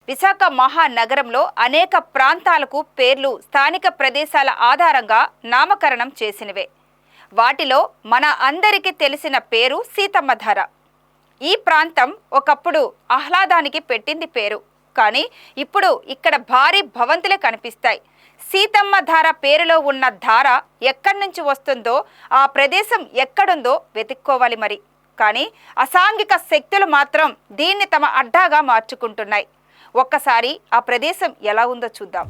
విశాఖ మహానగరంలో అనేక ప్రాంతాలకు పేర్లు స్థానిక ప్రదేశాల ఆధారంగా నామకరణం చేసినవే. వాటిలో మన అందరికీ తెలిసిన పేరు సీతమ్మధార. ఈ ప్రాంతం ఒకప్పుడు ఆహ్లాదానికి పెట్టింది పేరు. కానీ ఇప్పుడు ఇక్కడ భారీ భవంతులే కనిపిస్తాయి. సీతమ్మధార పేరులో ఉన్న ధార ఎక్కడి నుంచి వస్తుందో, ఆ ప్రదేశం ఎక్కడుందో వెతుక్కోవాలి మరి. కానీ అసాంఘిక శక్తులు మాత్రం దీన్ని తమ అడ్డాగా మార్చుకుంటున్నాయి. ఒక్కసారి ఆ ప్రదేశం ఎలా ఉందో చూద్దాం.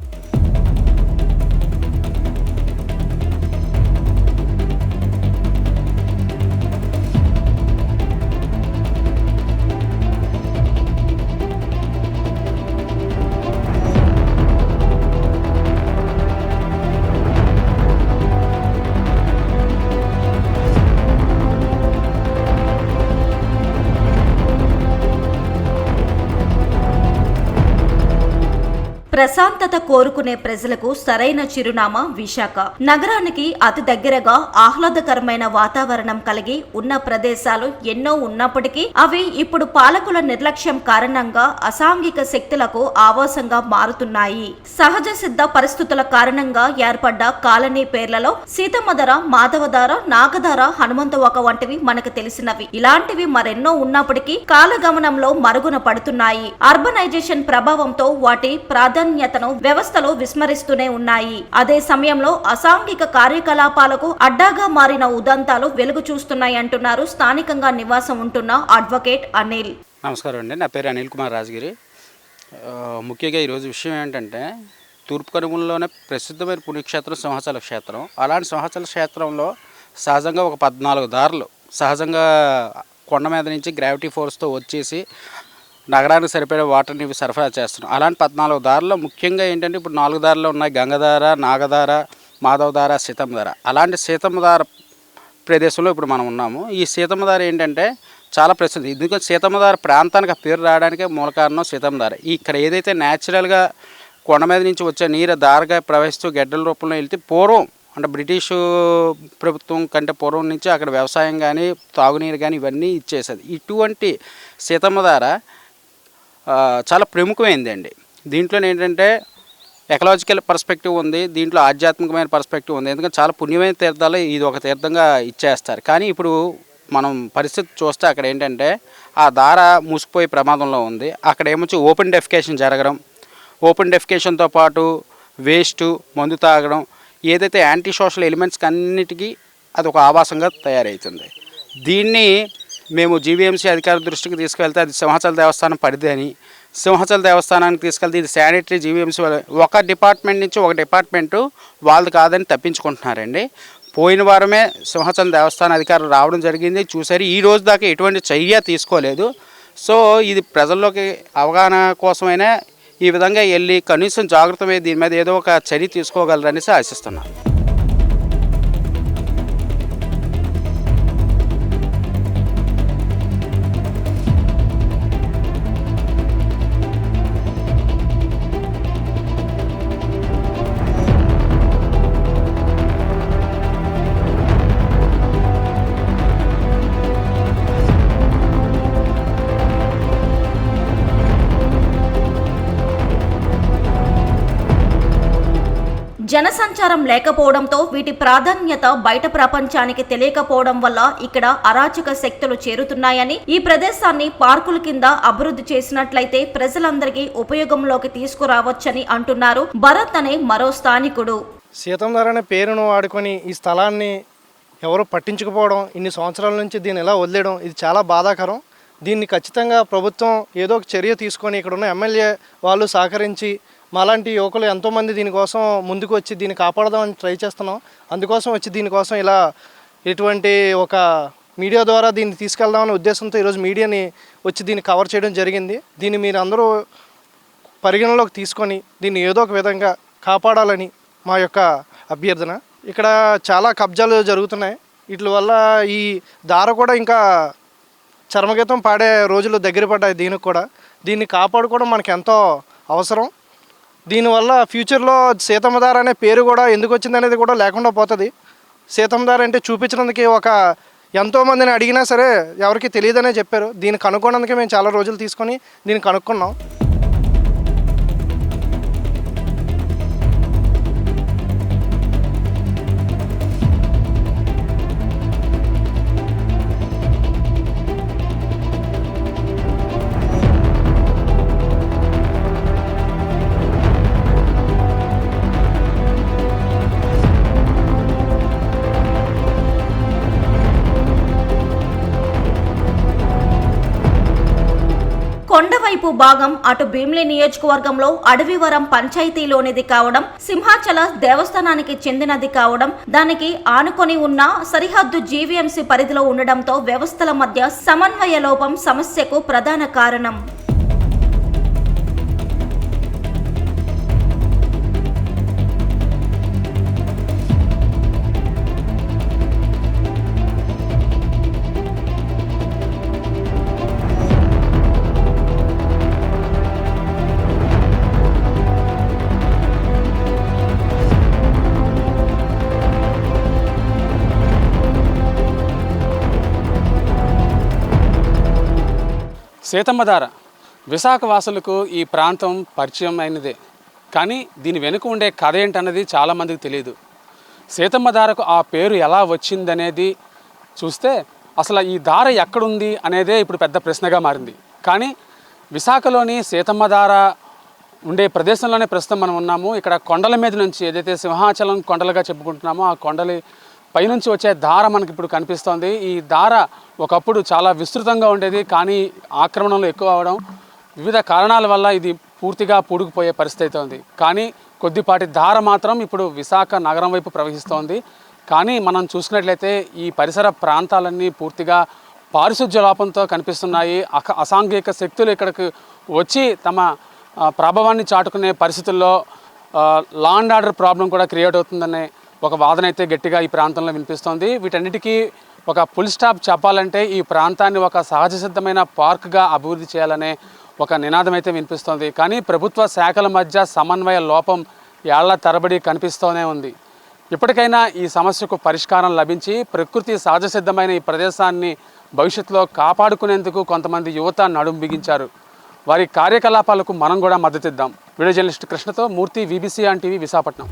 ప్రశాంతత కోరుకునే ప్రజలకు సరైన చిరునామా విశాఖ. నగరానికి అతి దగ్గరగా ఆహ్లాదకరమైన వాతావరణం కలిగి ఉన్న ప్రదేశాలు ఎన్నో ఉన్నప్పటికీ అవి ఇప్పుడు పాలకుల నిర్లక్ష్యం కారణంగా అసాంఘిక శక్తులకు ఆవాసంగా మారుతున్నాయి. సహజ సిద్ధ పరిస్థితుల కారణంగా ఏర్పడ్డ కాలనీ పేర్లలో సీతమ్మధార, మాధవధార, నాగధార, హనుమంతవాక వంటివి మనకు తెలిసినవి. ఇలాంటివి మరెన్నో ఉన్నప్పటికీ కాలగమనంలో మరుగున పడుతున్నాయి. అర్బనైజేషన్ ప్రభావంతో వాటి ప్రాధాన్యతను వ్యవస్థలో విస్మరిస్తూనే ఉన్నాయి. అదే సమయంలో అసాంఘిక కార్యకలాపాలకు అడ్డాగా మారిన ఉదంతాలు వెలుగు చూస్తున్నాయి అంటున్నారు స్థానికంగా నివాసం ఉంటున్న అడ్వకేట్ అనిల్. నమస్కారం అండి, నా పేరు అనిల్ కుమార్ రాజగిరి. ముఖ్యంగా ఈరోజు విషయం ఏంటంటే, తూర్పు కనుమలలోనే ప్రసిద్ధమైన పుణ్యక్షేత్రం సింహాచల క్షేత్రం. అలాంటి సింహాచల క్షేత్రంలో సహజంగా ఒక 14 దారులు సహజంగా కొండ మీద నుంచి గ్రావిటీ ఫోర్స్తో వచ్చేసి నగరానికి సరిపడే వాటర్ని సరఫరా చేస్తున్నాం. అలాంటి 14 దారుల్లో ముఖ్యంగా ఏంటంటే, ఇప్పుడు 4 దారులు ఉన్నాయి: గంగధార, నాగధార, మాధవధార, సీతమ్మధార. అలాంటి సీతమ్మధార ప్రదేశంలో ఇప్పుడు మనం ఉన్నాము. ఈ సీతమ్మధార ఏంటంటే చాలా ప్రసిద్ధి. ఎందుకంటే సీతమ్మధార ప్రాంతానికి ఆ పేరు రావడానికే మూల కారణం సీతమ్మధార. ఇక్కడ ఏదైతే న్యాచురల్గా కొండ మీద నుంచి వచ్చే నీరు దారగా ప్రవహిస్తూ గడ్డల రూపంలో వెళ్తే, పూర్వం అంటే బ్రిటిషు ప్రభుత్వం కంటే పూర్వం నుంచి అక్కడ వ్యవసాయం కానీ తాగునీరు కానీ ఇవన్నీ ఇచ్చేసేది. ఇటువంటి సీతమ్మధార చాలా ప్రముఖమైందండి. దీంట్లో ఏంటంటే ఎకలాజికల్ పర్స్పెక్టివ్ ఉంది, దీంట్లో ఆధ్యాత్మికమైన పర్స్పెక్టివ్ ఉంది. ఎందుకంటే చాలా పుణ్యమైన తీర్థాలు ఇది ఒక తీర్థంగా ఇచ్చేస్తారు. కానీ ఇప్పుడు మనం పరిస్థితి చూస్తే అక్కడ ఏంటంటే ఆ దార మూసుకుపోయే ప్రమాదంలో ఉంది. అక్కడ ఏమొచ్చి ఓపెన్ డెఫికేషన్ జరగడం, ఓపెన్ డెఫికేషన్తో పాటు వేస్ట్, మందు తాగడం, ఏదైతే యాంటీ సోషల్ ఎలిమెంట్స్కి అన్నిటికీ అది ఒక ఆవాసంగా తయారవుతుంది. దీన్ని మేము జీవీఎంసీ అధికారుల దృష్టికి తీసుకెళ్తే అది సింహాచల దేవస్థానం పరిధి అని, సింహాచల దేవస్థానానికి తీసుకెళ్తే ఇది శానిటరీ జీవీఎంసీ ఒక డిపార్ట్మెంట్ నుంచి ఒక డిపార్ట్మెంటు వాళ్ళది కాదని తప్పించుకుంటున్నారండి. పోయిన వారమే సింహాచల దేవస్థాన అధికారులు రావడం జరిగింది, చూసారు. ఈ రోజు దాకా ఎటువంటి చర్య తీసుకోలేదు. సో ఇది ప్రజల్లోకి అవగాహన కోసమైనా ఈ విధంగా వెళ్ళి కనీసం జాగ్రత్త దీని మీద ఏదో ఒక చర్య తీసుకోగలరనేసి ఆశిస్తున్నాను. జనసంచారం లేకపోవడంతో వీటి ప్రాధాన్యత బయట ప్రపంచానికి తెలియకపోవడం వల్ల ఇక్కడ అరాచక శక్తులు చేరుతున్నాయని, ఈ ప్రదేశాన్ని పార్కుల కింద అభివృద్ధి చేసినట్లయితే ప్రజలందరికీ ఉపయోగంలోకి తీసుకురావచ్చని అంటున్నారు భరత్ అనే మరో స్థానికుడు. సీతమ్మధార అనే పేరును వాడుకొని ఈ స్థలాన్ని ఎవరు పట్టించుకుపోవడం, ఇన్ని సంవత్సరాల నుంచి దీన్ని ఎలా వదిలేయడం, ఇది చాలా బాధాకరం. దీన్ని ఖచ్చితంగా ప్రభుత్వం ఏదో ఒక చర్య తీసుకొని ఇక్కడ ఉన్న ఎమ్మెల్యే వాళ్ళు సహకరించి మాలాంటి యువకులు ఎంతోమంది దీనికోసం ముందుకు వచ్చి దీన్ని కాపాడదామని ట్రై చేస్తున్నాం. అందుకోసం వచ్చి దీనికోసం ఇలా ఇటువంటి ఒక మీడియా ద్వారా దీన్ని తీసుకెళ్దామనే ఉద్దేశంతో ఈరోజు మీడియాని వచ్చి దీన్ని కవర్ చేయడం జరిగింది. దీన్ని మీరు అందరూ పరిగణలోకి తీసుకొని దీన్ని ఏదో ఒక విధంగా కాపాడాలని మా యొక్క అభ్యర్థన. ఇక్కడ చాలా కబ్జాలు జరుగుతున్నాయి. వీటి వల్ల ఈ దార కూడా ఇంకా చర్మగీతం పాడే రోజులు దగ్గర పడ్డాయి. దీనికి కూడా దీన్ని కాపాడుకోవడం మనకు ఎంతో అవసరం. దీనివల్ల ఫ్యూచర్లో సీతమ్మధార అనే పేరు కూడా ఎందుకు వచ్చిందనేది కూడా లేకుండా పోతుంది. సీతమ్మధార అంటే చూపించడానికి ఒక ఎంతోమందిని అడిగినా సరే ఎవరికి తెలియదనే చెప్పారు. దీన్ని కనుక్కోవడానికి మేము చాలా రోజులు తీసుకొని దీన్ని కనుక్కున్నాం. ఎడమవైపు భాగం అటు భీమిలి నియోజకవర్గంలో అడవివరం పంచాయతీలోనిది కావడం, సింహాచల దేవస్థానానికి చెందినది కావడం, దానికి ఆనుకొని ఉన్న సరిహద్దు జీవీఎంసీ పరిధిలో ఉండడంతో వ్యవస్థల మధ్య సమన్వయ లోపం సమస్యకు ప్రధాన కారణం. సీతమ్మధార విశాఖ వాసులకు ఈ ప్రాంతం పరిచయం అయినదే, కానీ దీని వెనుక ఉండే కథ ఏంటన్నది చాలామందికి తెలియదు. సీతమ్మధారకు ఆ పేరు ఎలా వచ్చిందనేది చూస్తే అసలు ఈ దార ఎక్కడుంది అనేదే ఇప్పుడు పెద్ద ప్రశ్నగా మారింది. కానీ విశాఖలోని సీతమ్మధార ఉండే ప్రదేశంలోనే ప్రస్తుతం మనం ఉన్నాము. ఇక్కడ కొండల మీద నుంచి ఏదైతే సింహాచలం కొండలుగా చెప్పుకుంటున్నామో ఆ కొండలి పైనుంచి వచ్చే దార మనకి ఇప్పుడు కనిపిస్తోంది. ఈ దార ఒకప్పుడు చాలా విస్తృతంగా ఉండేది, కానీ ఆక్రమణలు ఎక్కువ అవడం వివిధ కారణాల వల్ల ఇది పూర్తిగా పూడుకుపోయే పరిస్థితి అయితే ఉంది. కానీ కొద్దిపాటి దార మాత్రం ఇప్పుడు విశాఖ నగరం వైపు ప్రవహిస్తోంది. కానీ మనం చూసినట్లయితే ఈ పరిసర ప్రాంతాలన్నీ పూర్తిగా పారిశుధ్య లోపంతో కనిపిస్తున్నాయి. అసాంఘిక శక్తులు ఇక్కడికి వచ్చి తమ ప్రభావాన్ని చాటుకునే పరిస్థితుల్లో లా అండ్ ఆర్డర్ ప్రాబ్లం కూడా క్రియేట్ అవుతుందనే ఒక వాదన అయితే గట్టిగా ఈ ప్రాంతంలో వినిపిస్తోంది. వీటన్నిటికీ ఒక ఫుల్ స్టాప్ చెప్పాలంటే ఈ ప్రాంతాన్ని ఒక సహజ సిద్ధమైన పార్క్గా అభివృద్ధి చేయాలనే ఒక నినాదం అయితే వినిపిస్తోంది. కానీ ప్రభుత్వ శాఖల మధ్య సమన్వయ లోపం ఏళ్ల తరబడి కనిపిస్తూనే ఉంది. ఇప్పటికైనా ఈ సమస్యకు పరిష్కారం లభించి ప్రకృతి సహజ సిద్ధమైన ఈ ప్రదేశాన్ని భవిష్యత్తులో కాపాడుకునేందుకు కొంతమంది యువత నడుం బిగించారు. వారి కార్యకలాపాలకు మనం కూడా మద్దతిద్దాం. వీడియో జర్నలిస్ట్ కృష్ణతో మూర్తి, VBC టీవీ, విశాఖపట్నం.